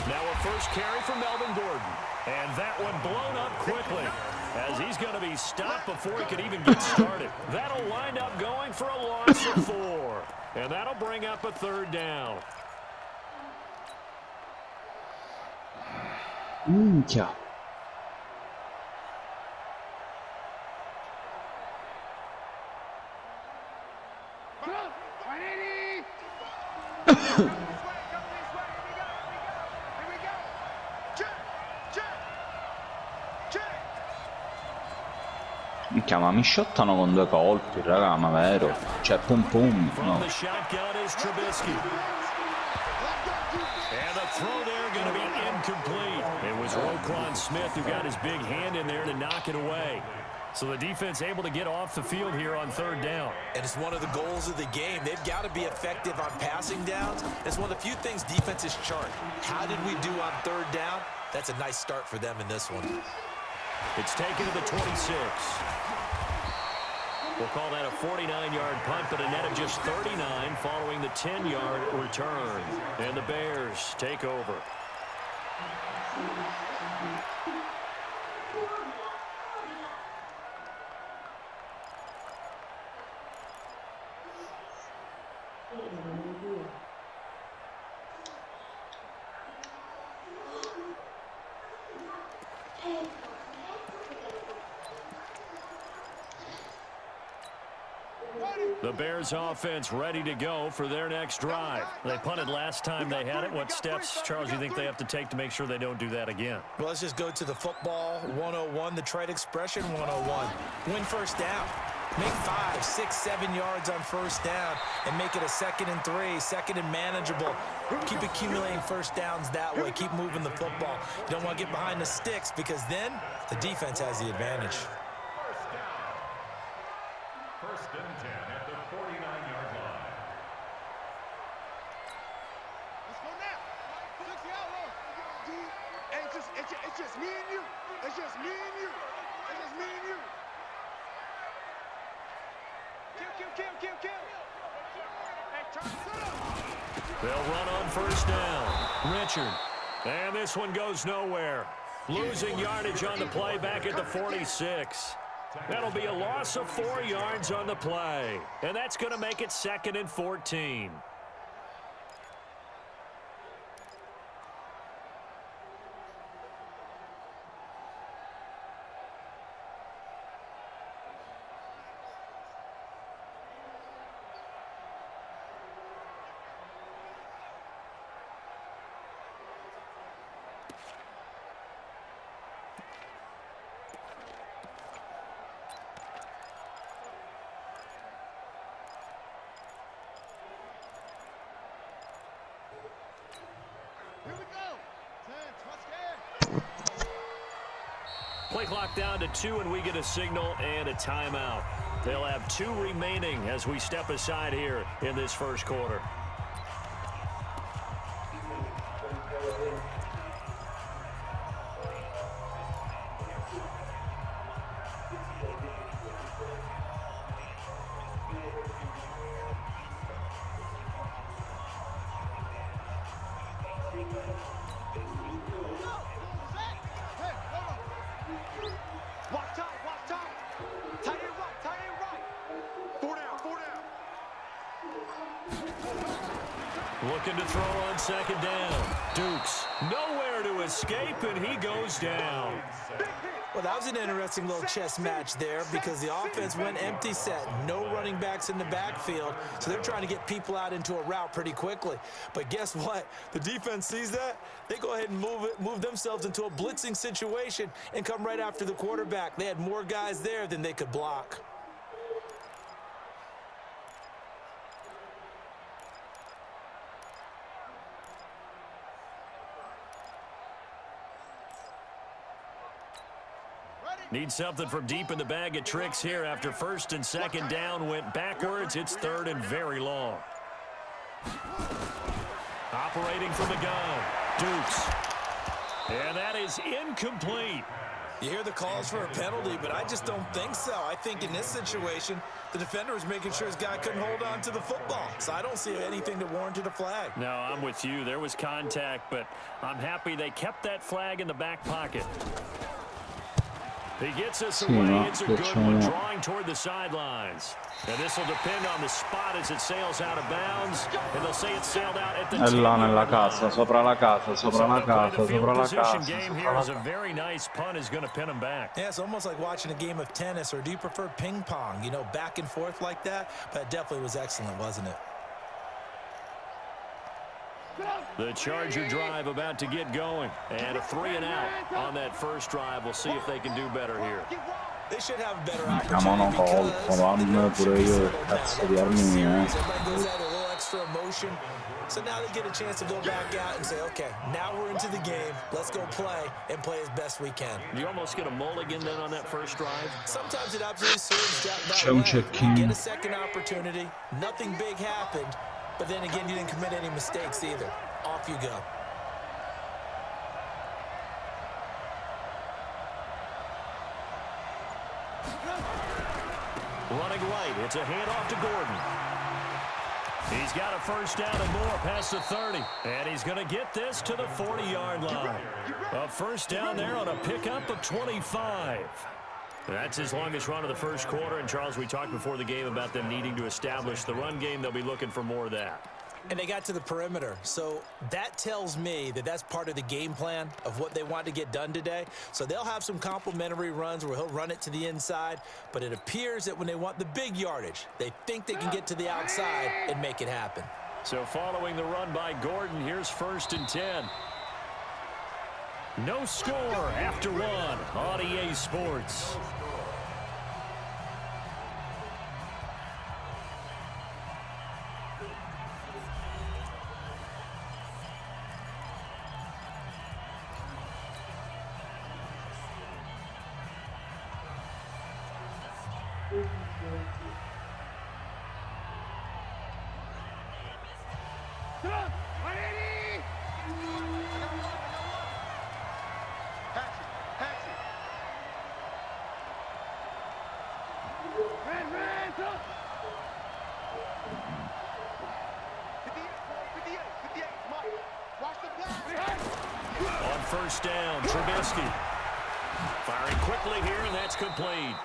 Now a first carry for Melvin Gordon. And that one blown up quickly as he's going to be stopped before he could even get started. That'll wind up going for a loss of 4. And that'll bring up a third down. Minchia. Minchia, ma mi shottano con 2 colpi, raga, ma vero? Cioè, pum pum, no. And the throw there going to be incomplete. It was Roquan Smith who got his big hand in there to knock it away. So the defense able to get off the field here on third down. And it's one of the goals of the game. They've got to be effective on passing downs. It's one of the few things defenses chart. How did we do on third down? That's a nice start for them in this one. It's taken to the 26. We'll call that a 49-yard punt, but a net of just 39 following the 10-yard return. And the Bears take over. The Bears offense ready to go for their next drive. They punted last time they had it. What steps, Charles, do you think they have to take to make sure they don't do that again? Well, let's just go to the football 101, the trade expression 101. Win first down. Make 5, 6, 7 yards on first down and make it a 2nd and 3, 2nd and manageable. Keep accumulating first downs that way. Keep moving the football. You don't want to get behind the sticks because then the defense has the advantage. First and 10 at the 49-yard line. Let's go now. 60 out low. Hey, it's just me and you. It's just me and you. It's just me and you. Kill. Hey, turn it up. They'll run on first down. Richard. And this one goes nowhere. Losing yardage on the play back at the 46. That'll be a loss of 4 yards on the play. And that's going to make it 2nd and 14. Play clock down to 2, and we get a signal and a timeout. They'll have 2 remaining as we step aside here in this first quarter. Looking to throw on second down. Dukes nowhere to escape, and he goes down. Well, that was an interesting little chess match there because the offense went empty set. No running backs in the backfield, so they're trying to get people out into a route pretty quickly. But guess what? The defense sees that. They go ahead and move themselves into a blitzing situation and come right after the quarterback. They had more guys there than they could block. Need something from deep in the bag of tricks here after first and second down went backwards. It's third and very long. Operating from the gun, Dukes. And that is incomplete. You hear the calls for a penalty, but I just don't think so. I think in this situation, the defender was making sure his guy couldn't hold on to the football. So I don't see anything that warranted a flag. No, I'm with you. There was contact, but I'm happy they kept that flag in the back pocket. He gets us away. It's a good one, drawing toward the sidelines. And this will depend on the spot as it sails out of bounds. And they'll say it sailed out at the 10-yard line. nella casa, sopra la casa, sopra la casa, sopra la casa. Game here is a very nice punt is going to pin him back. Yeah, it's almost like watching a game of tennis, or do you prefer ping pong? You know, back and forth like that? But it definitely was excellent, wasn't it? The Charger drive about to get going. And a 3-and-out on that first drive. We'll see if they can do better here. They should have a better Chiamano colpo, pure io cazzo di Armini, extra emotion. So now they get a chance to go back out and say, okay, now we're into the game. Let's go play and play as best we can. You almost get a mulligan then on that first drive. Sometimes it absolutely serves that C'è un way. check-in. Get a second opportunity. Nothing big happened. But then again, you didn't commit any mistakes either. Off you go. Running right. It's a handoff to Gordon. He's got a first down and more past the 30. And he's going to get this to the 40-yard line. A first down there on a pickup of 25. That's his longest run of the first quarter. And, Charles, we talked before the game about them needing to establish the run game. They'll be looking for more of that. And they got to the perimeter. So that tells me that that's part of the game plan of what they want to get done today. So they'll have some complementary runs where he'll run it to the inside. But it appears that when they want the big yardage, they think they can get to the outside and make it happen. So following the run by Gordon, here's 1st and 10. No score after one on EA Sports. On first down, Trubisky. Firing quickly here, and that's complete.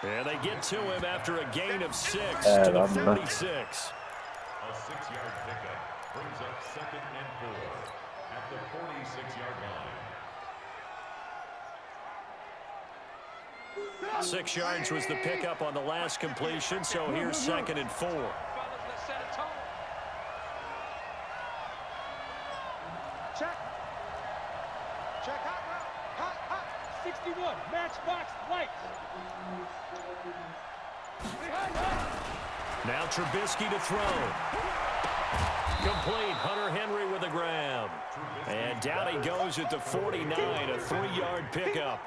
And they get to him after a gain of 6 to the 36. A 6-yard pickup brings up 2nd and 4 at the 46-yard line. 6 yards was the pickup on the last completion, so here's 2nd and 4. Check. Check. Hot. 61. Matchbox lights. Now Trubisky to throw. Complete. Hunter Henry with the ground. And down he goes at the 49, a 3-yard pickup.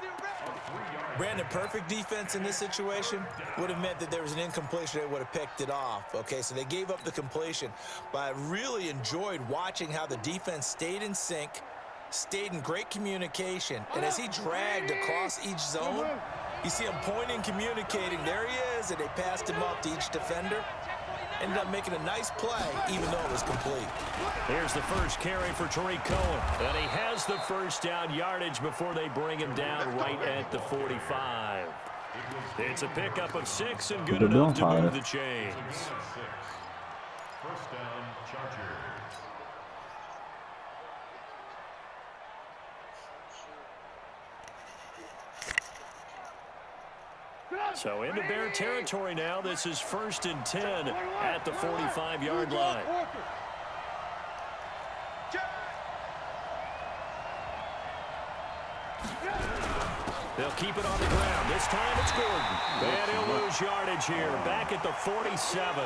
Brandon, perfect defense in this situation would have meant that there was an incompletion. They would have picked it off. Okay, so they gave up the completion. But I really enjoyed watching how the defense stayed in sync, stayed in great communication. And as he dragged across each zone, you see him pointing, communicating. There he is, and they passed him up to each defender. Ended up making a nice play, even though it was complete. Here's the first carry for Tariq Cohen. And he has the first down yardage before they bring him down right at the 45. It's a pickup of 6 and good enough to move the chains. First down, Chargers. So into Bear territory now. This is 1st and 10 at the 45-yard line. They'll keep it on the ground. This time it's Gordon. And he'll lose yardage here. Back at the 47.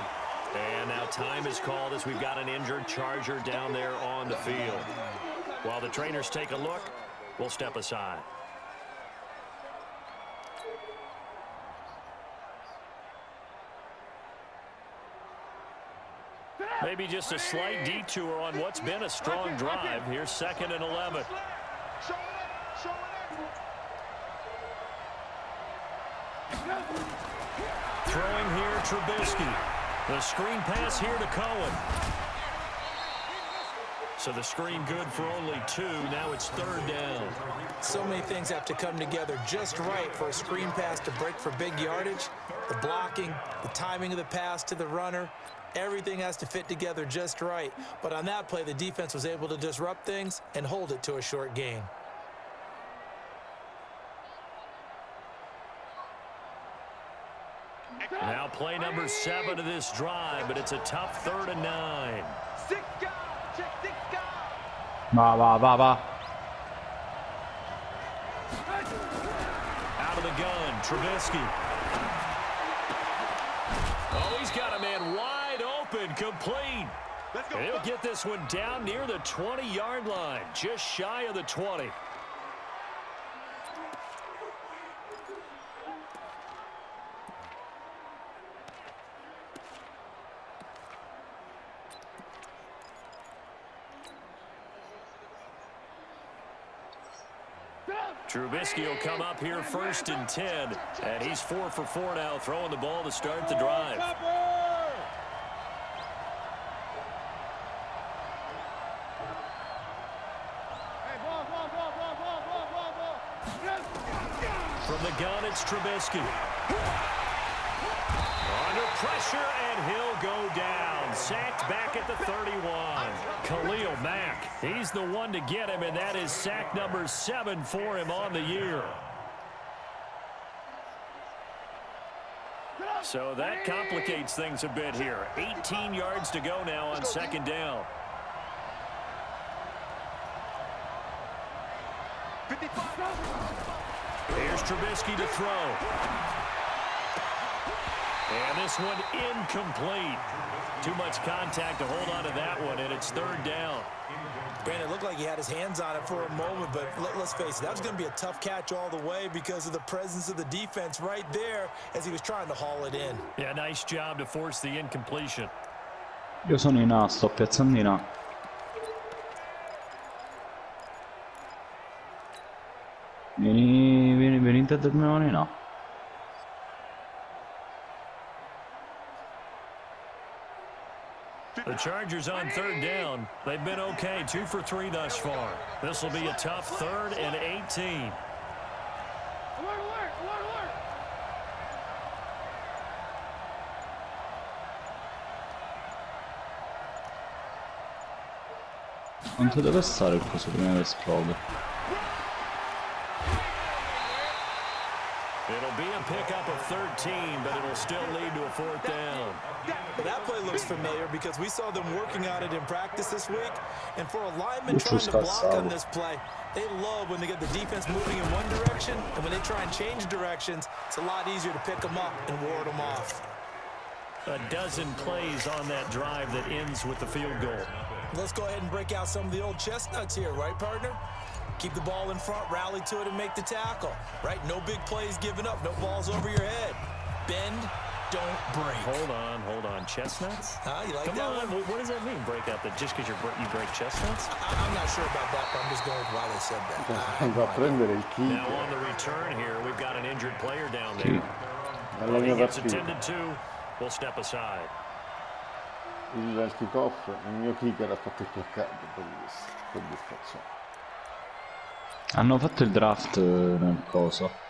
And now time is called as we've got an injured Charger down there on the field. While the trainers take a look, we'll step aside. Maybe just a slight detour on what's been a strong drive. Here's 2nd and 11. Throwing here, Trubisky. The screen pass here to Cohen. So the screen good for only 2. Now it's 3rd down. So many things have to come together just right for a screen pass to break for big yardage. The blocking, the timing of the pass to the runner, everything has to fit together just right. But on that play, the defense was able to disrupt things and hold it to a short gain. Now play number 7 of this drive, but it's a tough 3rd and 9. Va, va, va, va. Out of the gun, Trubisky. Oh, he's got a man wide open, complete. And he'll get this one down near the 20-yard line, just shy of the 20. Trubisky will come up here 1st and 10, and he's 4 for 4 now, throwing the ball to start the drive. From the gun, it's Trubisky. Under pressure, and he'll go down. Sacked back at the 31. Khalil Mack, he's the one to get him, and that is sack number 7 for him on the year. So that complicates things a bit here. 18 yards to go now on 2nd down. Here's Trubisky to throw. And this one incomplete. Too much contact to hold on to that one, and it's 3rd down. Brandon, it looked like he had his hands on it for a moment, but let's face it, that was going to be a tough catch all the way because of the presence of the defense right there as he was trying to haul it in. Yeah, nice job to force the incompletion. Io sono in A, sto piazzando in A. Venite a darmi una mano in A. The Chargers on 3rd down. They've been okay, 2 for 3 thus far. This will be a tough 3rd and 18. Quanto deve stare il coso prima che esplode? It'll be a pickup of 13, but it'll still lead to a 4th down. That play looks familiar because we saw them working on it in practice this week. And for a lineman trying to block on this play, they love when they get the defense moving in one direction. And when they try and change directions, it's a lot easier to pick them up and ward them off. A dozen plays on that drive that ends with the field goal. Let's go ahead and break out some of the old chestnuts here, right, partner? Keep the ball in front, rally to it, and make the tackle, right? No big plays given up, no balls over your head. Bend, don't break. Hold on. Chestnuts? You like Come that on, one? what does that mean, break out? That just because you break chestnuts? I'm not sure about that, but I'm just going with why they said that. Va a prendere il Now kick. on the return here, we've got an injured player down there. Alla When he mia gets partita. attended to, we'll step aside. Il kick-off, il mio kicker ha fatto il peccato per questo, soddisfazione. Hanno fatto il draft nel coso.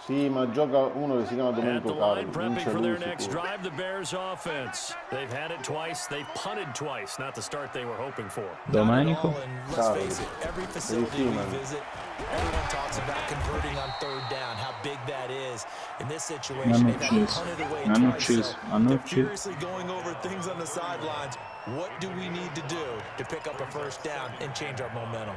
Sì, ma gioca uno che si chiama At the Domenico line, Carlo, prepping vince for their lui next sicuro. drive, the Bears offense. They've had it twice. They've punted twice. Not the start they were hoping for. Domenico? And let's face it, every facility we visit, everyone talks about converting on 3rd down, how big that is. In this situation, they've had to punt it away twice. So they're furiously going over things on the sidelines. What do we need to do to pick up a 1st down and change our momentum?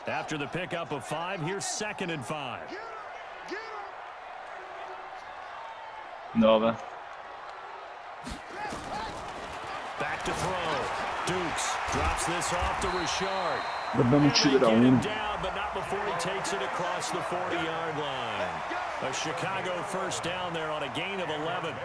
After the pickup of 5, here's 2nd and 5. Dove? Back to throw. Dukes drops this off to Richard. Dobbiamo uccidere Get him uno. down, but not before he takes it across the 40-yard line. A Chicago 1st down there on a gain of 11.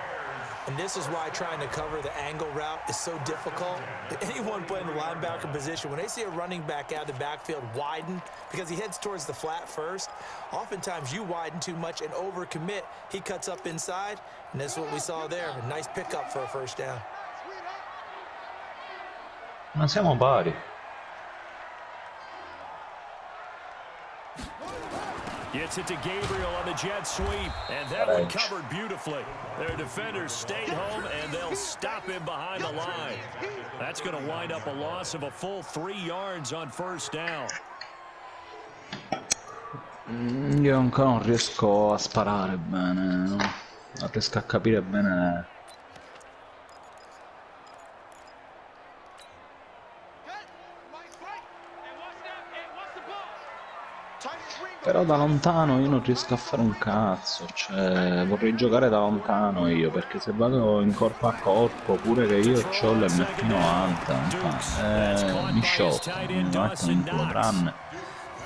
And this is why trying to cover the angle route is so difficult. Anyone playing the linebacker position, when they see a running back out of the backfield widen, because he heads towards the flat first, oftentimes you widen too much and overcommit. He cuts up inside, and that's what we saw there. A nice pickup for a first down. Ma siamo pari. Gets it to Gabriel on the jet sweep, and that one covered beautifully. Their defenders stayed home, and they'll stop him behind the line. That's going to wind up a loss of a full 3 yards on first down. Io ancora non riesco a sparare bene, no? Non riesco a capire bene. Però da lontano io non riesco a fare un cazzo, cioè vorrei giocare da lontano io, perché se vado in corpo a corpo, pure che io ho l'M90, mi sciocco, mi mettono in culo, tranne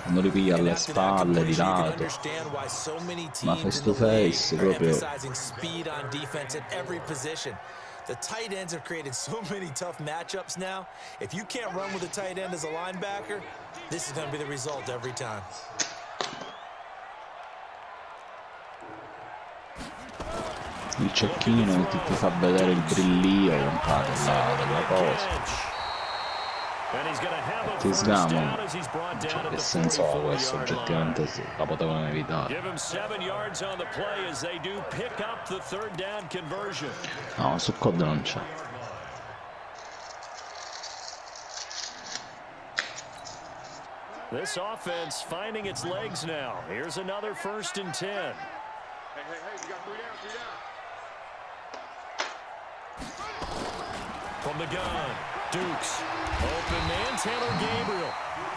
quando li piglia alle spalle, di lato, ma face to face proprio. The tight ends have created so many tough matchups now. If you can't run with a tight end as a linebacker, this is going to be the result every time. Il cecchino che ti fa vedere il brillio della cosa. Ti sgamo. Cioè, che senso ha questo? Oggettivamente sì, la potevano evitare. No, su COD non c'è. This offense finding its legs now. Here's another 1st and 10. Hey, you got 3 down, 3 down. From the gun, Dukes. Open man, Taylor Gabriel.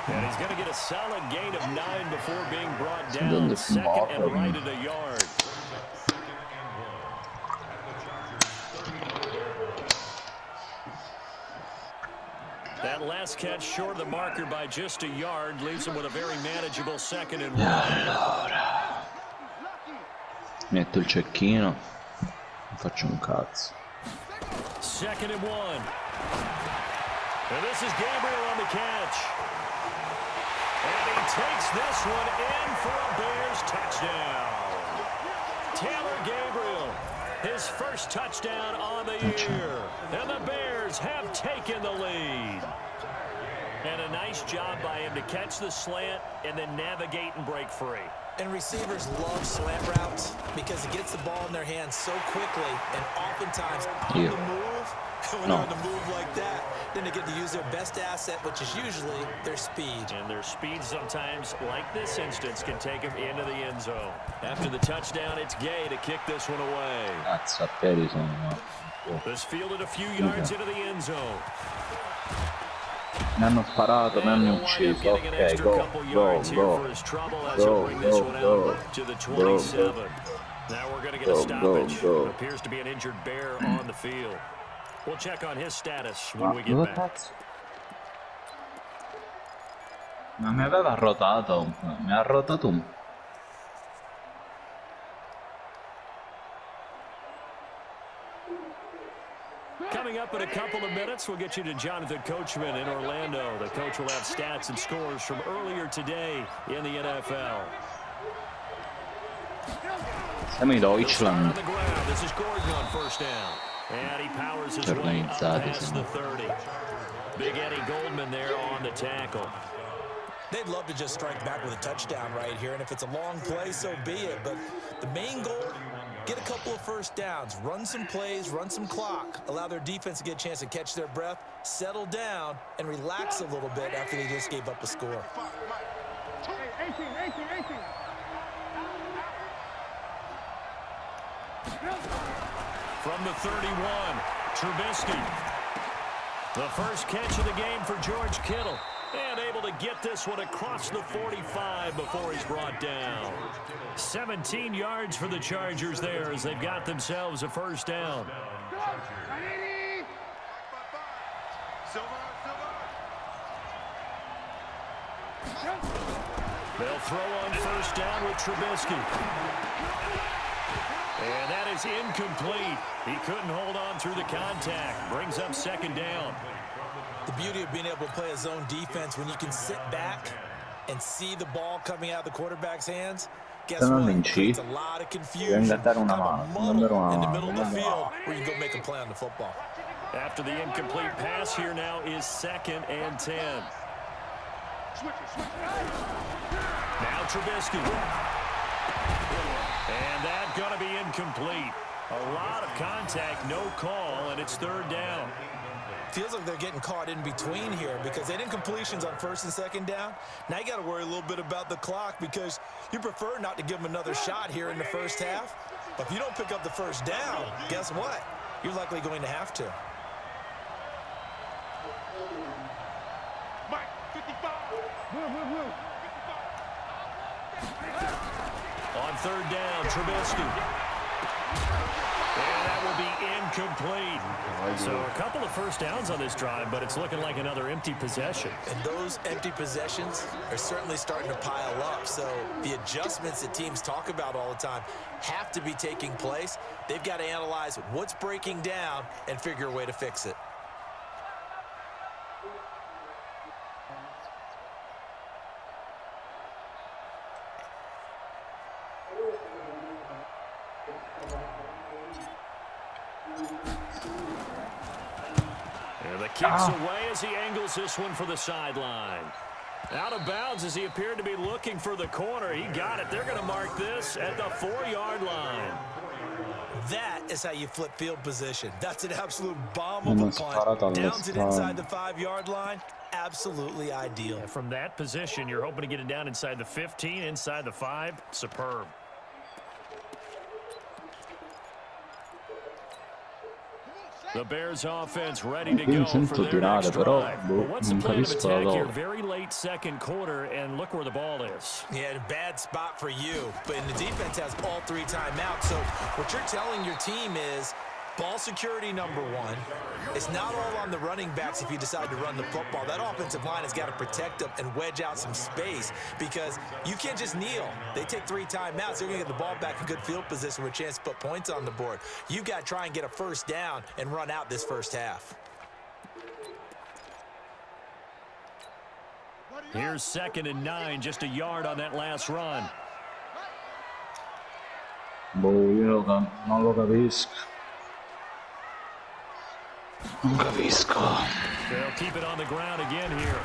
And he's going to get a solid gain of 9 before being brought down. 2nd and right at a yard. That last catch short of the marker by just a yard leaves him with a very manageable 2nd and 1. Allora, metto il cecchino, non faccio un cazzo. 2nd and 1. And this is Gabriel on the catch. And he takes this one in for a Bears touchdown. Taylor Gabriel, his first touchdown on the year. And the Bears have taken the lead. And a nice job by him to catch the slant and then navigate and break free. And receivers love slant routes because it gets the ball in their hands so quickly and oftentimes on the move. When they're on the move like that, then they get to use their best asset, which is usually their speed. And their speed sometimes, like this instance, can take them into the end zone. After the touchdown, it's Gay to kick this one away. Cazzo, a piedi sono. This fielded a few yards into the end zone. Mi hanno sparato, mi hanno ucciso. Ok, go. Now we're going to get a stoppage. Appears to be an injured Bear on the field. We'll check on his status when we get back. Ma mi aveva rotato, mi ha rotato un... Coming up in a couple of minutes, we'll get you to Jonathan Coachman in Orlando. The coach will have stats and scores from earlier today in the NFL. Siamo in Deutschland. This is Gordon on first down. And he powers his way up past the 30. Big Eddie Goldman there on the tackle. They'd love to just strike back with a touchdown right here, and if it's a long play, so be it. But the main goal, get a couple of first downs, run some plays, run some clock, allow their defense to get a chance to catch their breath, settle down, and relax a little bit after they just gave up a score. 18. From the 31, Trubisky. The first catch of the game for George Kittle. And able to get this one across the 45 before he's brought down. 17 yards for the Chargers there as they've got themselves a first down. They'll throw on first down with Trubisky. And that is incomplete. He couldn't hold on through the contact. Brings up second down. The beauty of being able to play a zone defense when you can sit back and see the ball coming out of the quarterback's hands. Guess Se non what? vinci, Creates a lot of devi confusion. andare una Kind of mano, a devi andare muddle una in the mano, middle of the devi andare una field mano. where you can go make a play on the football. After the incomplete pass, here now is 2nd and 10. Now Trubisky. And that's going to be incomplete. A lot of contact, no call, and it's 3rd down. Feels like they're getting caught in between here because they did incompletions on 1st and 2nd down. Now you got to worry a little bit about the clock because you prefer not to give them another shot here in the first half. But if you don't pick up the 1st down, guess what? You're likely going to have to. Mike, 55. On 3rd down, Trubisky. And that will be incomplete. So a couple of first downs on this drive, but it's looking like another empty possession. And those empty possessions are certainly starting to pile up. So the adjustments that teams talk about all the time have to be taking place. They've got to analyze what's breaking down and figure a way to fix it. And the kick's away as he angles this one for the sideline. Out of bounds as he appeared to be looking for the corner. He got it. They're going to mark this at the 4-yard line. That is how you flip field position. That's an absolute bomb of a punt. Downs it inside the 5-yard line. Absolutely ideal. And from that position, you're hoping to get it down inside the 15, inside the 5. Superb. The Bears offense ready to go for their next drive. But what's the plan of attack here? Very late 2nd quarter, and look where the ball is. Yeah, a bad spot for you. But the defense has all 3 timeouts. So what you're telling your team is ball security number 1. It's not all on the running backs if you decide to run the football. That offensive line has got to protect them and wedge out some space because you can't just kneel. They take 3 timeouts. They're going to get the ball back in good field position with a chance to put points on the board. You got to try and get a 1st down and run out this first half. Here's 2nd and 9, just a yard on that last run. Boh, io non lo capisco. Non capisco. They'll keep it on the ground again here.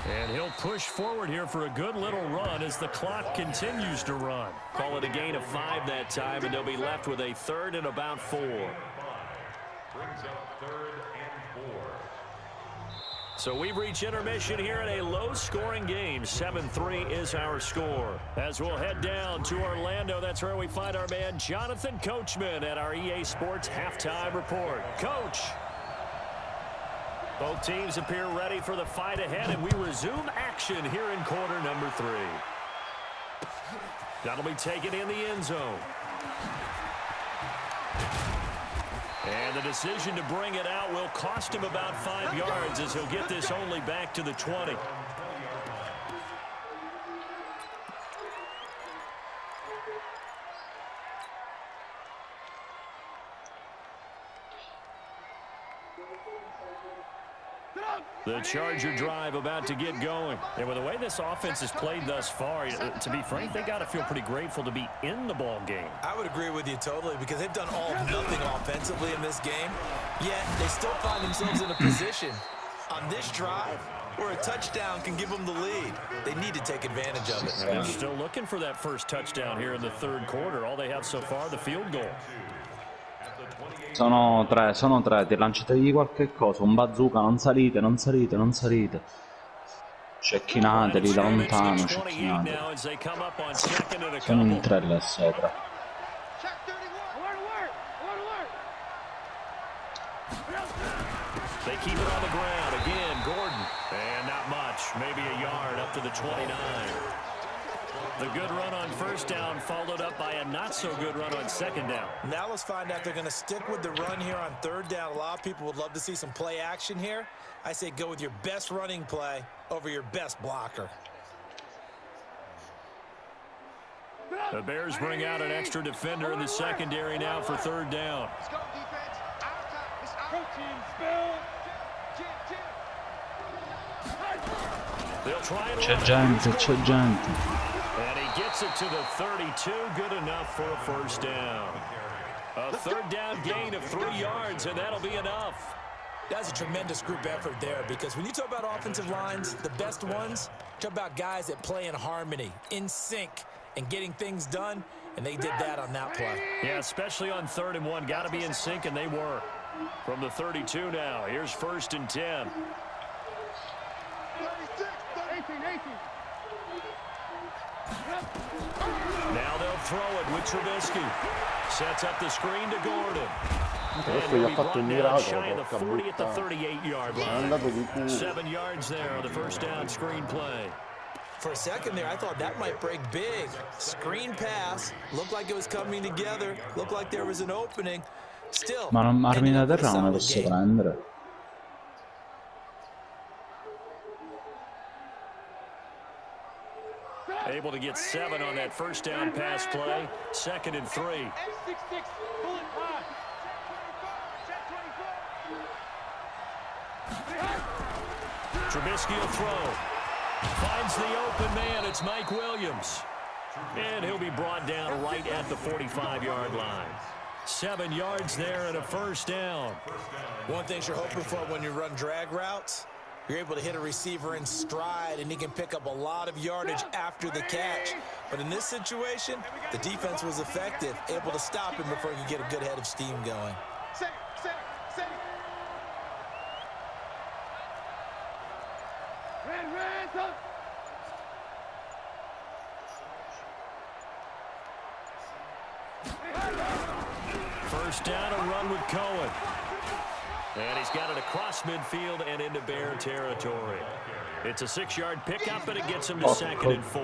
And he'll push forward here for a good little run as the clock continues to run. Call it a gain of 5 that time, and they'll be left with a 3rd and about 4. Brings up 3rd and 4. So we've reached intermission here in a low-scoring game. 7-3 is our score. As we'll head down to Orlando, that's where we find our man Jonathan Coachman at our EA Sports Halftime Report. Coach! Both teams appear ready for the fight ahead, and we resume action here in quarter number 3. That'll be taken in the end zone. And the decision to bring it out will cost him about 5 yards as he'll get this only back to the 20. The Charger drive about to get going. And with the way this offense has played thus far, to be frank, they got to feel pretty grateful to be in the ball game. I would agree with you totally because they've done all of nothing offensively in this game, yet they still find themselves in a position on this drive where a touchdown can give them the lead. They need to take advantage of it. And they're still looking for that first touchdown here in the 3rd quarter. All they have so far, the field goal. Sono tre, ti lanciategli qualche cosa, un bazooka, non salite, non salite, non salite. Cecchinateli da lontano, cecchinateli. Sono in 3 là sopra. They keep it on the ground. Again, Gordon. And not much, maybe a yard up to the 29. The good run on 1st down followed up by a not-so-good run on 2nd down. Now let's find out they're going to stick with the run here on 3rd down. A lot of people would love to see some play action here. I say go with your best running play over your best blocker. The Bears bring out an extra defender in the secondary now for third down. Let's go, defense. Our time. It's our time. They'll try it C'è run. gente, c'è gente. And he gets it to the 32. Good enough for a first down. A third down gain of 3 yards, and that'll be enough. That's a tremendous group effort there, because when you talk about offensive lines, the best ones, talk about guys that play in harmony, in sync, and getting things done, and they did that on that play. Yeah, especially on 3rd and 1. Got to be in sync, and they were. From the 32 now, here's 1st and 10. 18. Now they'll throw it with Trubisky. Sets up the screen to Gordon. Questo gli ha fatto un miracolo, Shy of the porca 40 at the puttana. 38-yard È line. andato di culo. 7 yards there on the first down screen play. For a second there, I thought that might break big. Screen pass, looked like it was coming together, looked like there was an opening. Still, Ma non armi ended da up with a terra non ne solid posso game. prendere. Able to get 7 on that first down pass play. 2nd and 3. 866, bullet high. Trubisky will throw. Finds the open man. It's Mike Williams. And he'll be brought down right at the 45-yard line. 7 yards there and a first down. One thing you're hoping for when you run drag routes, you're able to hit a receiver in stride, and he can pick up a lot of yardage after the catch. But in this situation, the defense was effective, able to stop him before he could get a good head of steam going. Say. Red, up. First down, a run with Cohen. And he's got it across midfield and into Bear territory. It's a 6-yard pickup, and it gets him to 2nd and 4.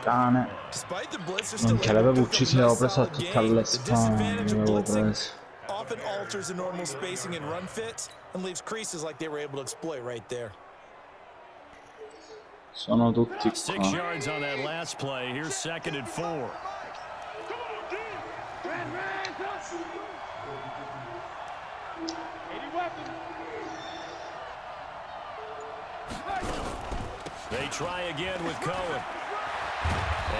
Cane. Despite the blitz, they're Non still ce able l'avevo to pick up ucciso, a l'avevo nice preso a solid tutte gain. alle The spalle, disadvantage of l'avevo blitzing preso. often alters the normal spacing and run fits and leaves creases like they were able to exploit right there. Sono tutti 6 qua. yards on that last play. Here's 2nd and 4. Red, up. 80 weapons. They try again with Cohen.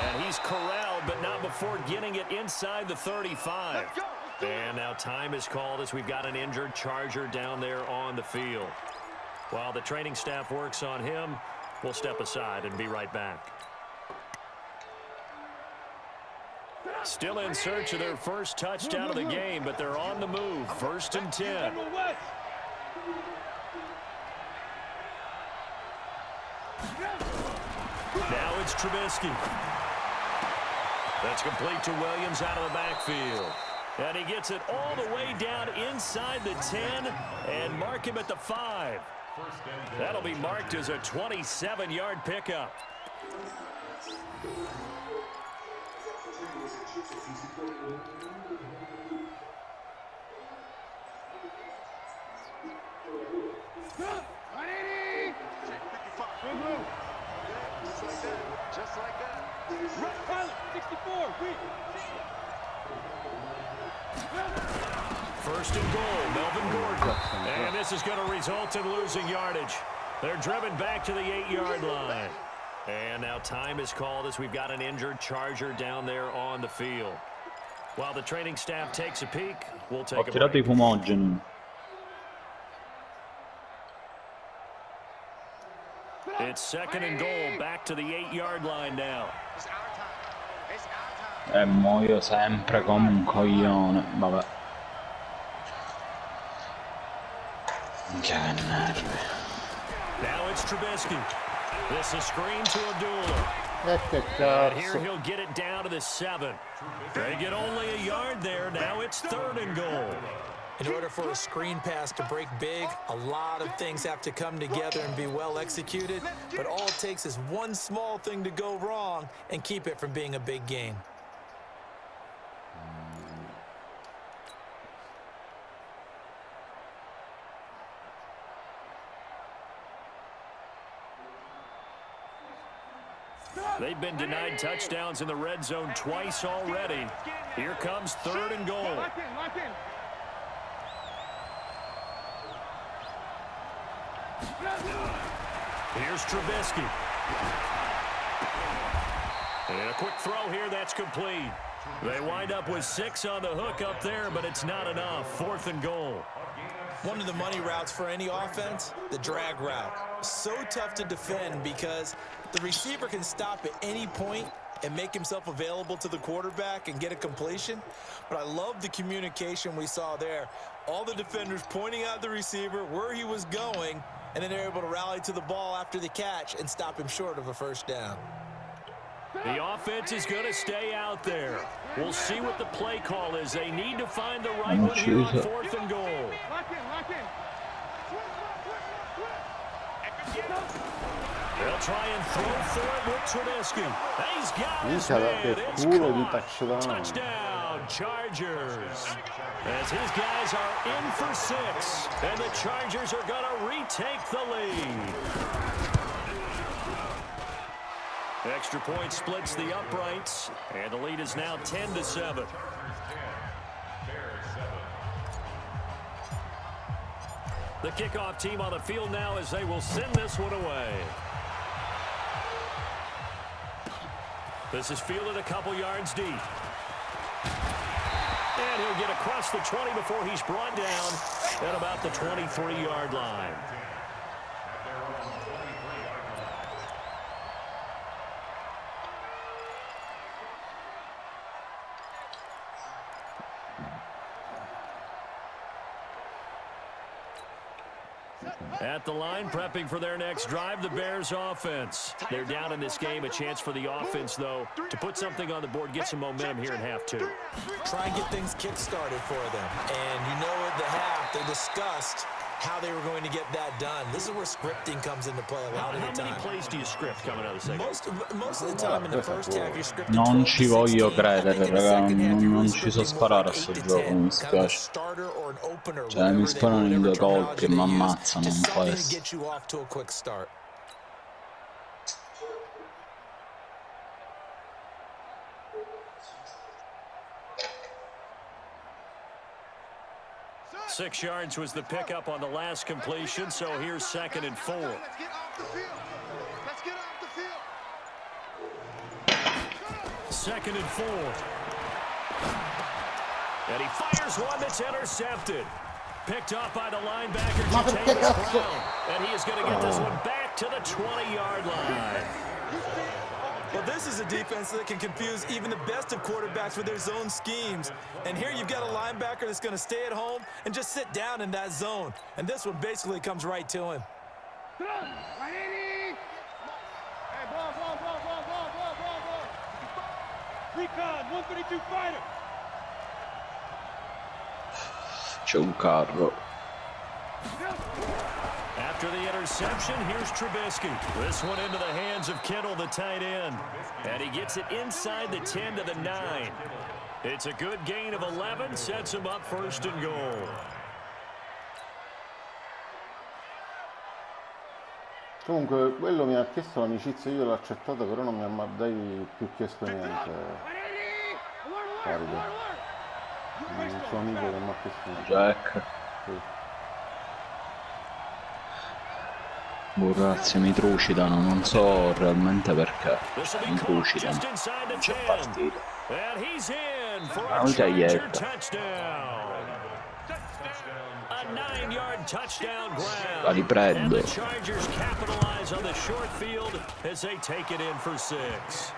And he's corralled, but not before getting it inside the 35. And now time is called as we've got an injured Charger down there on the field. While the training staff works on him, we'll step aside and be right back. Still in search of their first touchdown of the game, but they're on the move. 1st and 10. Now it's Trubisky. That's complete to Williams out of the backfield. And he gets it all the way down inside the 10 and mark him at the 5. That'll be marked as a 27-yard pickup. Just like that. Run pilot, 64, weak. 1st and goal, Melvin Gordon. And this is going to result in losing yardage. They're driven back to the 8-yard line. And now time is called as we've got an injured Charger down there on the field. While the training staff takes a peek, we'll Ho take a tirato i break. fumogeni. It's 2nd and goal, back to the 8-yard line now. It's our time. It's our time. E muoio sempre come un coglione. Vabbè. Che nervi. Now it's Trubisky. This is screen to Abdullah. Che And here cazzo. he'll get it down to the 7. They get only a yard there. Now it's 3rd and goal. In order for a screen pass to break big, a lot of things have to come together and be well executed, but all it takes is one small thing to go wrong and keep it from being a big gain. They've been denied touchdowns in the red zone twice already. Here comes 3rd and goal. Lock in, lock in. Here's Trubisky. And a quick throw here, that's complete. They wind up with 6 on the hook up there, but it's not enough. 4th and goal. One of the money routes for any offense, the drag route. So tough to defend because the receiver can stop at any point and make himself available to the quarterback and get a completion. But I love the communication we saw there. All the defenders pointing out the receiver, where he was going, and then they're able to rally to the ball after the catch and stop him short of a first down. The offense is going to stay out there. We'll see what the play call is. They need to find the right one here on 4th and goal. Lock in, lock in. They'll try and throw for it with Trubisky. He's got his Minchia, man. che It's culo di caught. touchdown. Touchdown, Chargers. As his guys are in for 6, and the Chargers are going to retake the lead. Extra point splits the uprights, and the lead is now 10-7. The kickoff team on the field now as they will send this one away. This is fielded a couple yards deep. And he'll get across the 20 before he's brought down at about the 23-yard line. At the line, prepping for their next drive, the Bears offense. They're down in this game. A chance for the offense, though, to put something on the board, get some momentum here in half 2. Try and get things kick-started for them. And you know at the half, they discussed how they were going to get that done. This is where scripting comes into play a lot of the How time. many plays do you script coming out of the second? Most of the time in the first half, you're scripting Non 12 ci to voglio 16. I credere, think in the raga, second half, you're non really ci so scripting more sparare a like sto 8 to gioco, 10, mi kind of a spiace. starter or an opener, Cioè, mi whatever sparano in 2 colpi e mi terminology they use. ammazzano, Just non può something to essere. get you off to a quick start. Six yards was the pickup on the last completion, so here's 2nd and 4. Let's get off the field. Let's get off the field. 2nd and 4. And he fires one that's intercepted. Picked up by the linebacker, Jatavis Brown. And he is going to get this one back to the 20-yard line. Well, this is a defense that can confuse even the best of quarterbacks with their zone schemes. And here you've got a linebacker that's going to stay at home and just sit down in that zone. And this one basically comes right to him. Hey, ball. Recon, 132 fighter. C'è un carro. After the interception, here's Trubisky. This one into the hands of Kittle, the tight end. And he gets it inside the 10 to the 9. It's a good gain of 11, sets him up 1st and goal. Comunque quello mi ha chiesto l'amicizia, io l'ho accettata, però non mi ha mai più chiesto niente. Carico. Un suo amico che mi ha chiesto niente. Jack. Sì. Ragazzi, mi trucidano, non so realmente perché. Mi trucidano. Non c'è partita. A 9-yard touchdown grab. La riprendo. And the Chargers capitalize on the short field as they take it in for 6.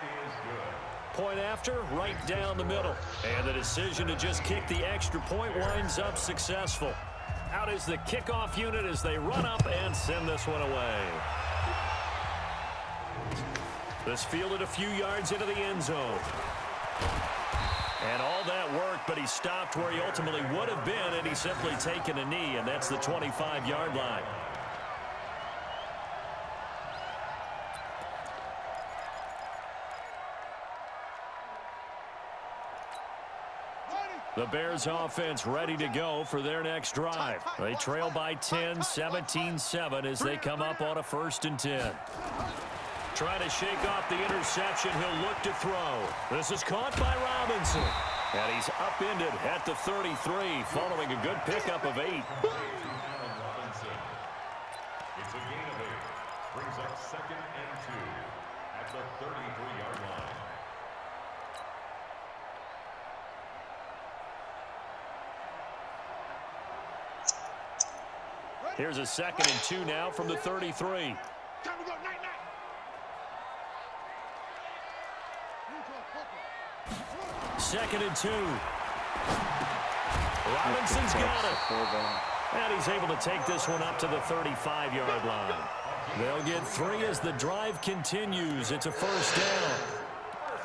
Point after, right down the middle. And the decision to just kick the extra point winds up successful. Out is the kickoff unit as they run up and send this one away. This fielded a few yards into the end zone. And all that work, but he stopped where he ultimately would have been, and he's simply taken a knee, and that's the 25-yard line. The Bears offense ready to go for their next drive. They trail by 10, 17-7 as they come up on a 1st and 10. Trying to shake off the interception. He'll look to throw. This is caught by Robinson. And he's upended at the 33, following a good pickup of 8. Robinson. It's a gain of 8. Brings up 2nd and 2 at the 33-yard line. Here's a 2nd and 2 now from the 33. Time to go, night, night. 2nd and 2. Robinson's got it. And he's able to take this one up to the 35-yard line. They'll get 3 as the drive continues. It's a first down.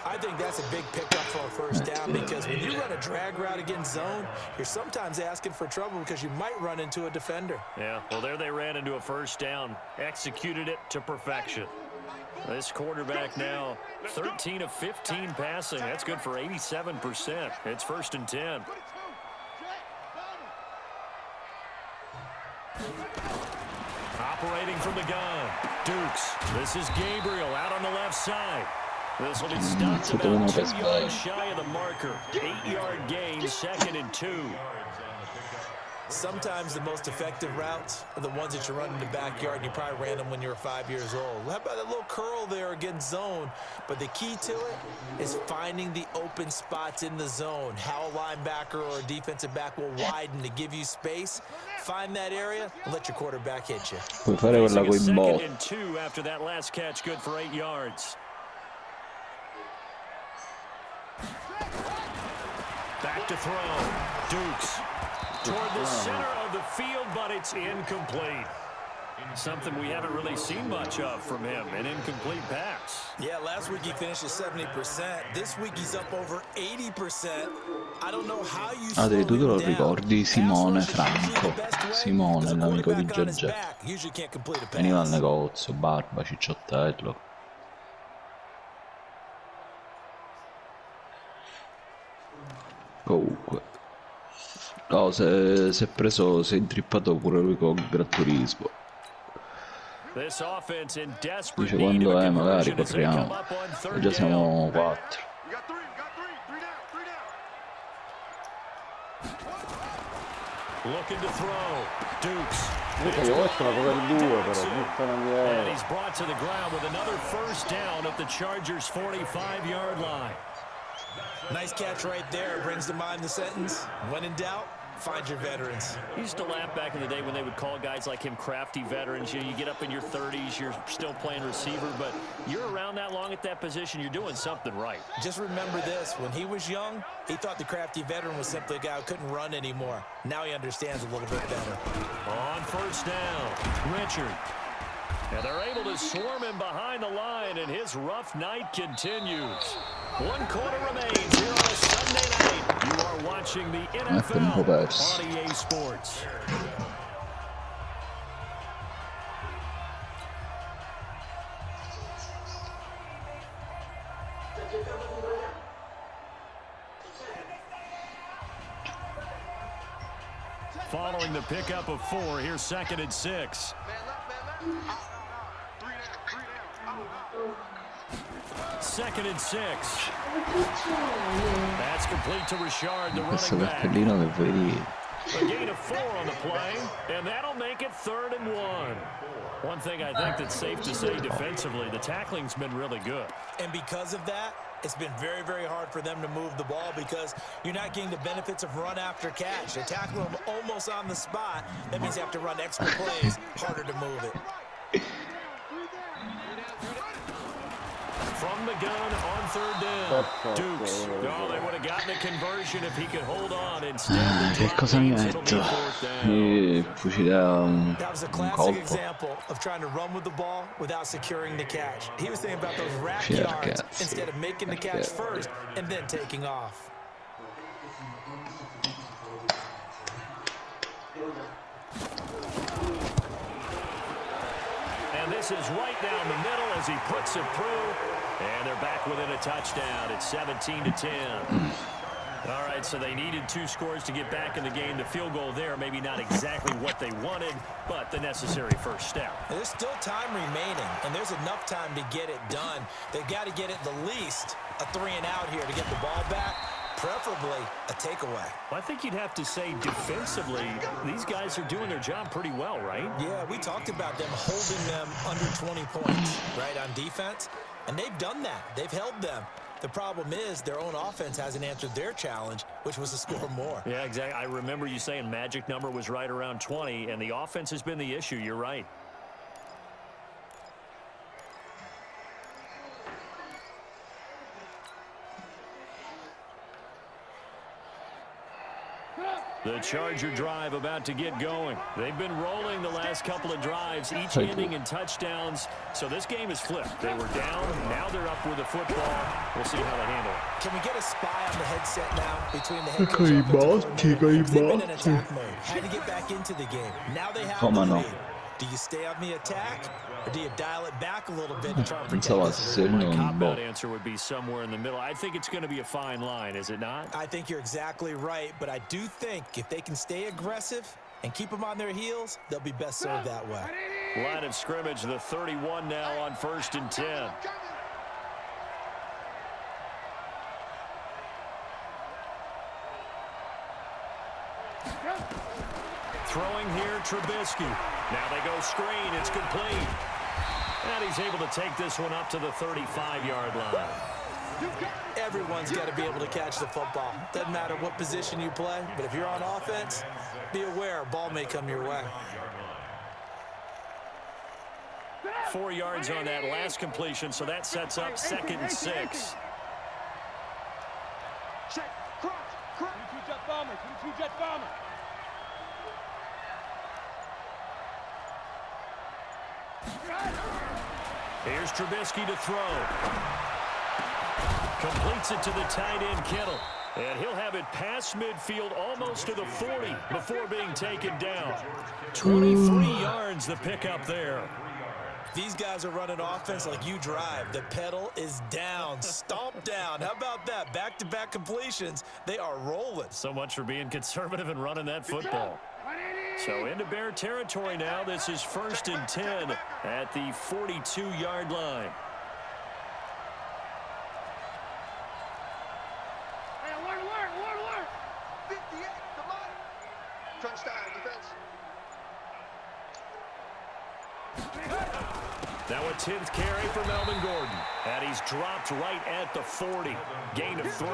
I think that's a big pickup for a first down because when you run a drag route against zone, you're sometimes asking for trouble because you might run into a defender. Yeah, well, there they ran into a first down. Executed it to perfection. This quarterback now 13 of 15 passing. That's good for 87%. It's 1st and 10. Operating from the gun. Dukes. This is Gabriel out on the left side. This will be stopped about 2 yards shy of the marker. 8-yard gain, 2nd and 2. Sometimes the most effective routes are the ones that you run in the backyard, and you probably ran them when you were 5 years old. How about that little curl there against zone? But the key to it is finding the open spots in the zone. How a linebacker or a defensive back will widen to give you space. Find that area and let your quarterback hit you. Puoi fare quella coi 2nd bot. and 2 after that last catch, good for 8 yards. Back to throw. Dukes. Toward the center of the field, but it's incomplete. Something we haven't really seen much of from him, an incomplete pass. Yeah, last week he finished at 70%. This week he's up over 80%. I don't know how you slow Tu te him lo down. ricordi Simone Pass rush is usually Franco? the best way Simone, because a l'amico di quarterback on his Gegè. back usually can't complete a Veniva al pass. negozio, barba, cicciottello. Comunque. No, si è intrippato pure lui con Gran Turismo. This offense in desperate Dice need of quando a magari conversion as they come corriamo. up on E 3rd già down. siamo 4. You got 3, three down, 3 down. Looking to throw. Dukes. Io questo la cover 2 però, buttano And via. he's brought to the ground with another first down at the Chargers' 45-yard line. Nice catch right there. Brings to mind the sentence, when in doubt, find your veterans. He used to laugh back in the day when they would call guys like him crafty veterans. You get up in your 30s, you're still playing receiver, but you're around that long at that position, you're doing something right. Just remember this, when he was young, he thought the crafty veteran was simply a guy who couldn't run anymore. Now he understands a little bit better. On first down, Richard. And they're able to swarm him behind the line, and his rough night continues. 1 quarter remains here on a Sunday night. You are watching the NFL on EA Sports. Following the pickup of 4, here's 2nd and 6. Man left. 3 down. 2nd and 6. That's complete to Richard, the Questo running back. cartellino che vedi. A gain of 4 on the play, and that'll make it 3rd and 1. One thing I think that's safe to say defensively, the tackling's been really good. And because of that, it's been very, very hard for them to move the ball because you're not getting the benefits of run after catch. They tackle them almost on the spot. That means you have to run extra plays, harder to move it. From the gun on 3rd down. Dukes. Oh, they would have gotten a conversion if he could hold on. Instead, Che cosa mi metto? Fucile a That was a un classic colpo. example of trying to run with the ball without securing the catch. He was thinking about those rack Sì, yards ragazzi. instead of making the catch first and then taking off. And this is right down the middle as he puts it through. And they're back within a touchdown. It's 17-10. All right, so they needed 2 scores to get back in the game. The field goal there, maybe not exactly what they wanted, but the necessary first step. There's still time remaining, and there's enough time to get it done. They've got to get at the least a 3-and-out here to get the ball back, preferably a takeaway. Well, I think you'd have to say defensively, these guys are doing their job pretty well, right? Yeah, we talked about them holding them under 20 points, right, on defense, and they've done that. They've held them. The problem is their own offense hasn't answered their challenge, which was to score more. Yeah, exactly. I remember you saying magic number was right around 20, and the offense has been the issue. You're right. The Charger drive about to get going. They've been rolling the last couple of drives, each ending in touchdowns. So this game is flipped. They were down. Now they're up with the football. We'll see how they handle it. Can we get a spy on the headset now between the head coach and the coordinator? They've been in attack mode. Had to get back into the game. Now they have the lead. Do you stay on the attack, or do you dial it back a little bit and try and protect this? My cop-out answer would be somewhere in the middle. I think it's going to be a fine line, is it not? I think you're exactly right, but I do think if they can stay aggressive and keep them on their heels, they'll be best served that way. Line of scrimmage, the 31 now on 1st and 10. Throwing here, Trubisky. Now they go screen. It's complete. And he's able to take this one up to the 35-yard line. Everyone's got to be able to catch the football. Doesn't matter what position you play, but if you're on offense, be aware, ball may come your way. 4 yards on that last completion, so that sets up 2nd and 6. Check, crunch, crunch. 22 jet bomber, 22 jet bomber. Here's Trubisky to throw. Completes it to the tight end, Kittle. And he'll have it past midfield almost to the 40 before being taken down. 23 yards the pickup there. These guys are running offense like you drive. The pedal is down, stomp down. How about that? Back-to-back completions. They are rolling. So much for being conservative and running that football. So into Bear territory now. This is 1st and 10 at the 42-yard line. Hey, alert. 58, come on. Crunch time, defense. Now a 10th carry for Melvin Gordon. And he's dropped right at the 40. Gain of 3.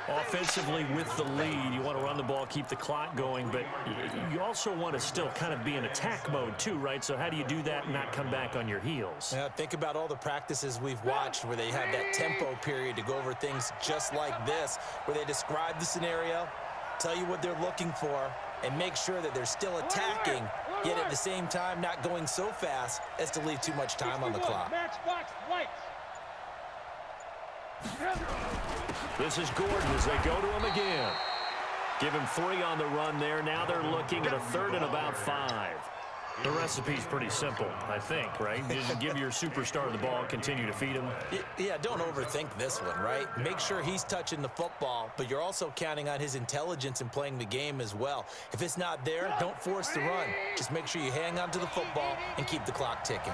Offensively with the lead, you want to run the ball, keep the clock going, but you also want to still kind of be in attack mode too, right? So how do you do that and not come back on your heels? Yeah, think about all the practices we've watched where they have that tempo period to go over things just like this, where they describe the scenario, tell you what they're looking for, and make sure that they're still attacking, yet at the same time not going so fast as to leave too much time on the clock. Matchbox lights. This is Gordon as they go to him again. Give him 3 on the run there. Now they're looking at a 3rd and about 5. The recipe's pretty simple, I think, right? Just give your superstar the ball, continue to feed him. Yeah, don't overthink this one, right? Make sure he's touching the football, but you're also counting on his intelligence in playing the game as well. If it's not there, don't force the run. Just make sure you hang on to the football and keep the clock ticking.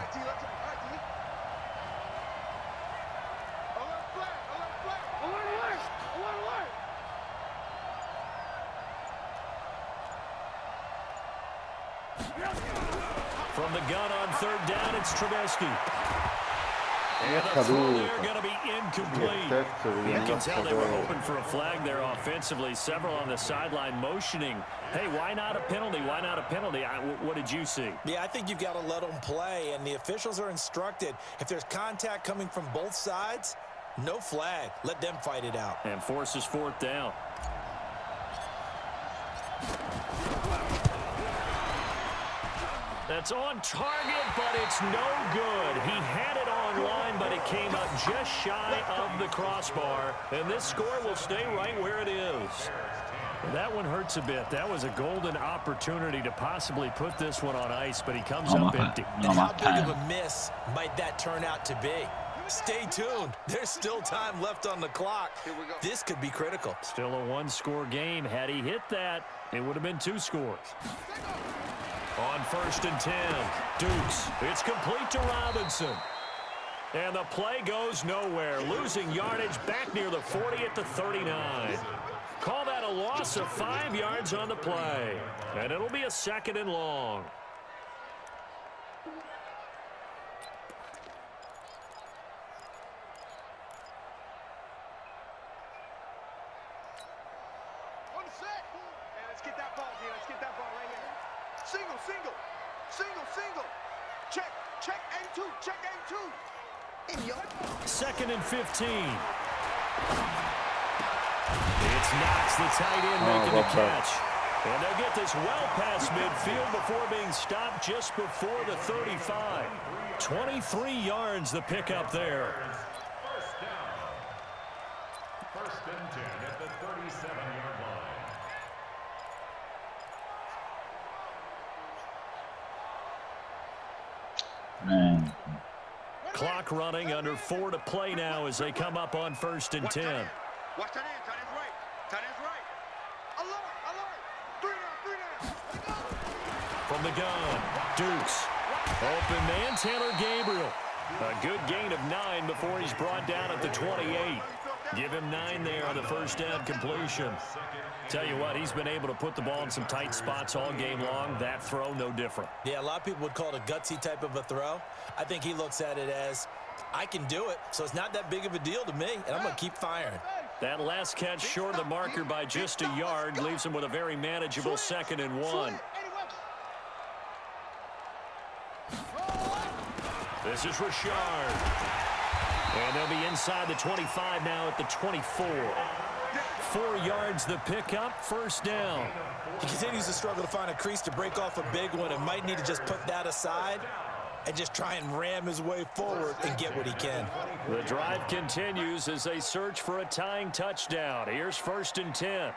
From the gun on 3rd down, it's Trubisky. And the throw there going to be incomplete. You can tell they were hoping for a flag there offensively. Several on the sideline motioning. Hey, why not a penalty? Why not a penalty? What did you see? Yeah, I think you've got to let them play, and the officials are instructed. If there's contact coming from both sides, no flag. Let them fight it out. And forces 4th down. That's on target, but it's no good. He had it on line, but it came up just shy of the crossbar. And this score will stay right where it is. That one hurts a bit. That was a golden opportunity to possibly put this one on ice, but he comes up empty. And how big of a miss might that turn out to be? Stay tuned. There's still time left on the clock. This could be critical. Still a one-score game. Had he hit that, it would have been 2 scores. On 1st and 10, Dukes. It's complete to Robinson. And the play goes nowhere. Losing yardage back near the 40 at the 39. Call that a loss of 5 yards on the play. And it'll be a 2nd and long. On the set. And let's get that ball here. Let's get that ball right here. Single, single. Single, single. Check. Check A2. Check A2. 2nd and 15. It's Knox, the tight end, making the catch. And they'll get this well past midfield before being stopped just before the 35. 23 yards the pickup there. First down. 1st and 10 at the 37-yard line. Man. Clock running, under 4 to play now as they come up on 1st and 10. Watch that end. Tight end's right. Tight end's right. Alert. Alert. 3 down. 3 down. From the gun, Dukes. Open man, Taylor Gabriel. A good gain of 9 before he's brought down at the 28. Give him 9 there on the first down completion. Tell you what, he's been able to put the ball in some tight spots all game long. That throw, no different. Yeah, a lot of people would call it a gutsy type of a throw. I think he looks at it as, I can do it, so it's not that big of a deal to me, and I'm going to keep firing. That last catch short of the marker by just a yard leaves him with a very manageable 2nd and 1. This is Richard. And they'll be inside the 25 now at the 24. 4 yards the pickup, first down. He continues to struggle to find a crease to break off a big one and might need to just put that aside and just try and ram his way forward and get what he can. The drive continues as they search for a tying touchdown. Here's 1st and 10.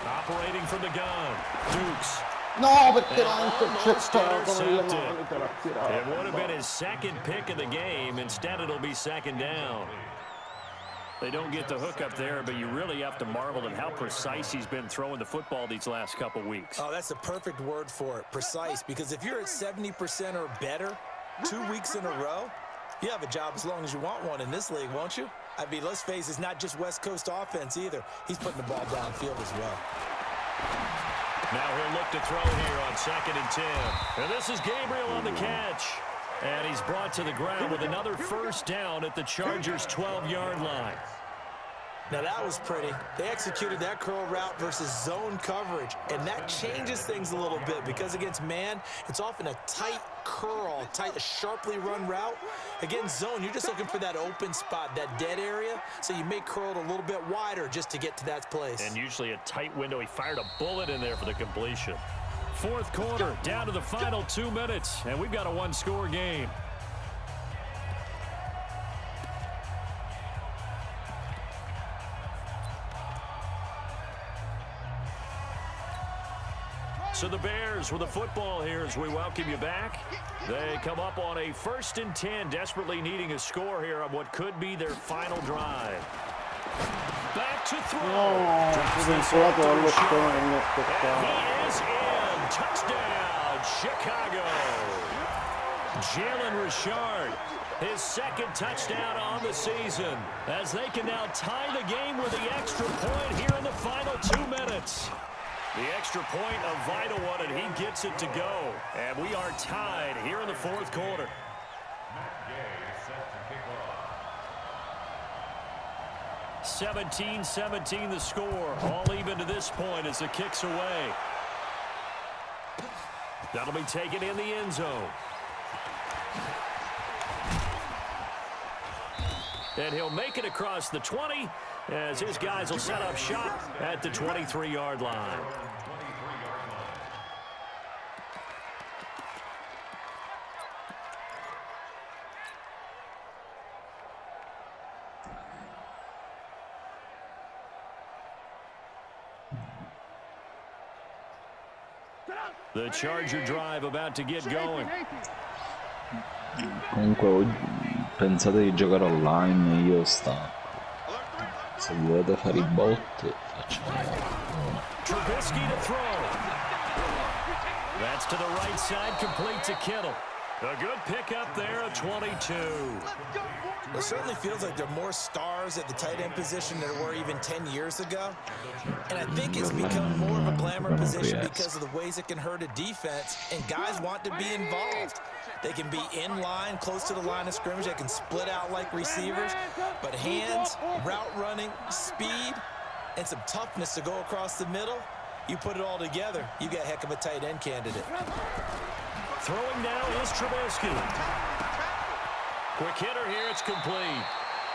Operating from the gun, Dukes. No, perché l'ha Almost intercettato con le intercepted. mani, te l'ha tirato. It would have been his 2nd pick of the game. Instead, it'll be 2nd down. They don't get the hook up there, but you really have to marvel at how precise he's been throwing the football these last couple weeks. Oh, that's a perfect word for it, precise, because if you're at 70% or better 2 weeks in a row, you have a job as long as you want one in this league, won't you? I mean, let's face it, it's not just West Coast offense either. He's putting the ball downfield as well. Now he'll look to throw here on 2nd and 10. And this is Gabriel on the catch. And he's brought to the ground with another first down at the Chargers' 12-yard line. Now that was pretty. They executed that curl route versus zone coverage, and that changes things a little bit because against man, it's often a tight curl, a sharply run route. Against zone, you're just looking for that open spot, that dead area, so you may curl it a little bit wider just to get to that place. And usually a tight window. He fired a bullet in there for the completion. 4th quarter, down to the final 2 minutes, and we've got a 1-score game. So the Bears with the football here as we welcome you back. They come up on a 1st and 10, desperately needing a score here on what could be their final drive. Back to throw. No, si è vincolato dallo stone e mi ha And toccato. he is in. Touchdown, Chicago. Jalen Richard, his 2nd touchdown on the season, as they can now tie the game with the extra point here in the final 2 minutes. The extra point, a vital one, and he gets it to go. And we are tied here in the 4th quarter. Matt Gay set to kick off. 17-17 the score. All even to this point as the kick's away. That'll be taken in the end zone. And he'll make it across the 20 as his guys will set up shop at the 23-yard line. The Charger drive about to get going. Comunque pensate di giocare online, io stacco. Se volete fare i bot, facciamo. Trubisky to throw. That's to the right side, complete to Kittle. A good pickup there at 22. It certainly feels like there are more stars at the tight end position than there were even 10 years ago. And I think it's become more of a glamour position because of the ways it can hurt a defense, and guys want to be involved. They can be in line, close to the line of scrimmage. They can split out like receivers. But hands, route running, speed, and some toughness to go across the middle, you put it all together, you got a heck of a tight end candidate. Throwing now is Trubisky. Quick hitter here, it's complete.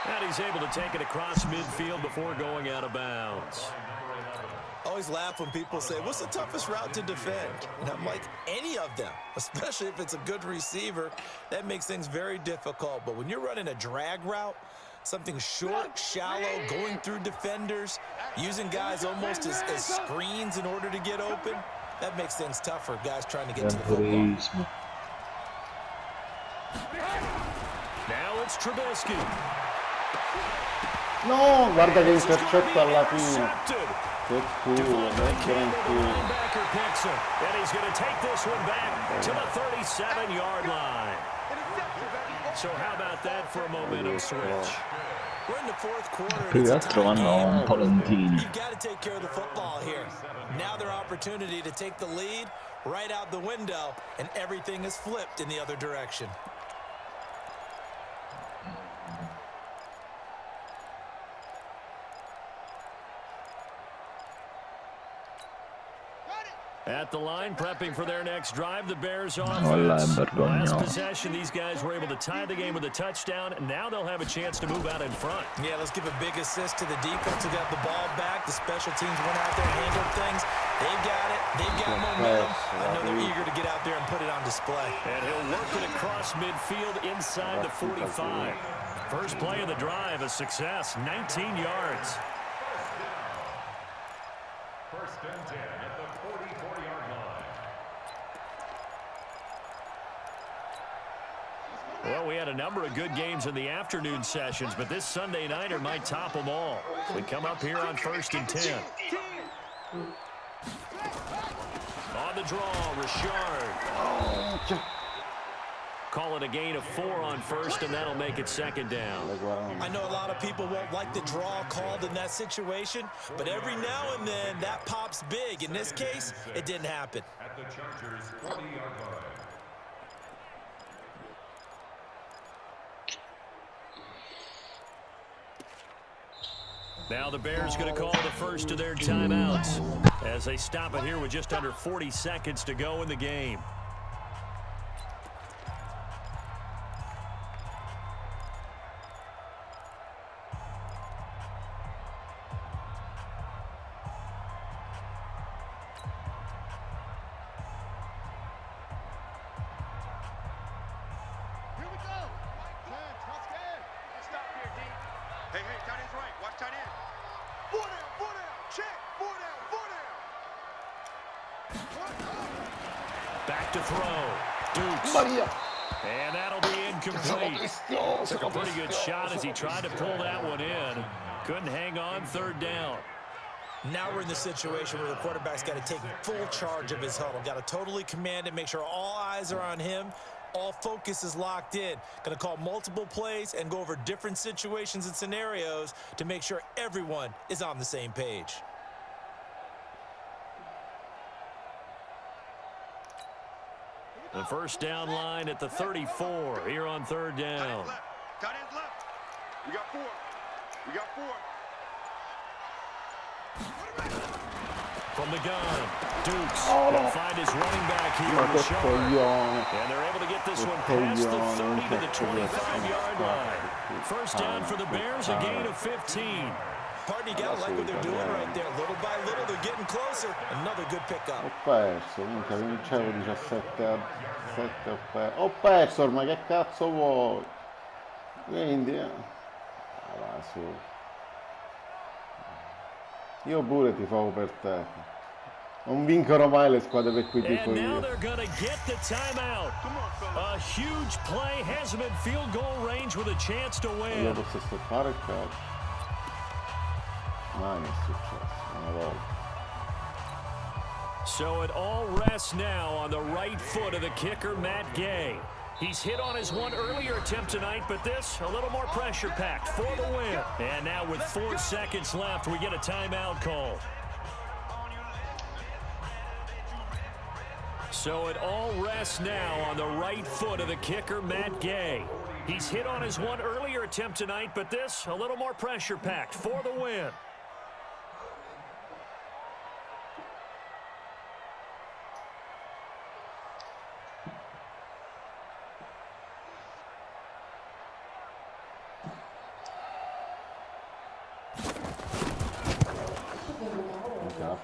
And he's able to take it across midfield before going out of bounds. I always laugh when people say, what's the toughest route to defend? And I'm like, any of them, especially if it's a good receiver. That makes things very difficult. But when you're running a drag route, something short, shallow, going through defenders, using guys almost as screens in order to get open, that makes things tough for guys trying to get to the football. Now it's Trubisky. No, guarda che intercetto alla fine. Che culo, che Linebacker picks him, and he's going to take this one back to the 37-yard line. So how about that for a momentum switch? We're in the fourth quarter. Più che altro vanno un po' lentini. You've got to take care of the football here. Now their opportunity to take the lead right out the window, and everything is flipped in the other direction. At the line, prepping for their next drive, the Bears offense. Last possession, these guys were able to tie the game with a touchdown, and now they'll have a chance to move out in front. Yeah, let's give a big assist to the defense who got the ball back. The special teams went out there, handled things. They've got it. They've got momentum. I know they're eager to get out there and put it on display. And he'll work it across midfield inside the 45. First play of the drive, a success, 19 yards. First and 10 at the 44-yard line. Well, we had a number of good games in the afternoon sessions, but this Sunday nighter might top them all. We come up here on first and 10. On the draw, Richard. Call it a gain of 4 on first, and that'll make it second down. I know a lot of people won't like the draw called in that situation, but every now and then that pops big. In this case, it didn't happen. At the Chargers' 40-yard line. Now the Bears going to call the first of their timeouts as they stop it here with just under 40 seconds to go in the game. Back to throw. Dukes. And that'll be incomplete. Took a pretty good shot as he tried to pull that one in. Couldn't hang on, third down. Now we're in the situation where the quarterback's got to take full charge of his huddle. Got to totally command it, make sure all eyes are on him. All focus is locked in. Going to call multiple plays and go over different situations and scenarios to make sure everyone is on the same page. The first down line at the 34 here on third down. Tight ends left. We got 4. We got 4. From the gun, Dukes will find his running back here in the shot. And they're able to get this one past the 30 to the 25-yard line. First down for the Bears, a gain of 15. Partner, you gotta like what they're doing right there. Little by little, they're getting closer. Another good pickup. Ho perso, minchia, vincevo 17-7, ho perso ormai, che cazzo vuoi? Quindi, va su. Io pure tifavo per te. Non vincono mai le squadre per cui And tifo now io. they're going to get the timeout. A huge play has him in field goal range with a chance to Io win. posso stoppare il calcio. Mai mi è successo, una volta. So it all rests now on the right foot of the kicker, Matt Gay. He's hit on his one earlier attempt tonight, but this, a little more pressure-packed for the win. And now with 4 seconds left, we get a timeout call. So it all rests now on the right foot of the kicker, Matt Gay. He's hit on his one earlier attempt tonight, but this, a little more pressure-packed for the win.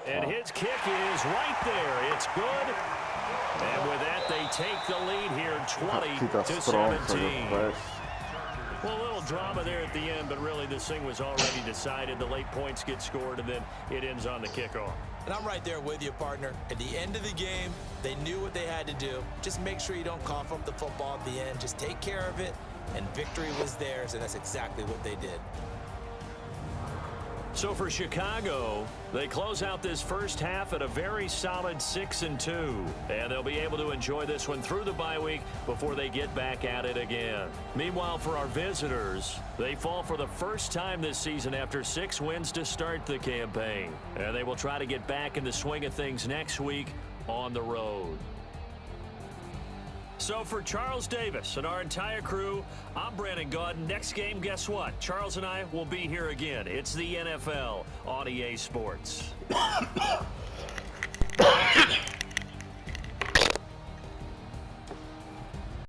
And his kick is right there. It's good. And with that, they take the lead here, 20-17. Well, a little drama there at the end, but really this thing was already decided. The late points get scored, and then it ends on the kickoff. And I'm right there with you, partner. At the end of the game, they knew what they had to do. Just make sure you don't cough up the football at the end. Just take care of it, and victory was theirs, and that's exactly what they did. So for Chicago, they close out this first half at a very solid 6-2. And they'll be able to enjoy this one through the bye week before they get back at it again. Meanwhile, for our visitors, they fall for the first time this season after 6 wins to start the campaign. And they will try to get back in the swing of things next week on the road. So for Charles Davis and our entire crew, I'm Brandon Gaudin. Next game, guess what? Charles and I will be here again. It's the NFL on EA Sports.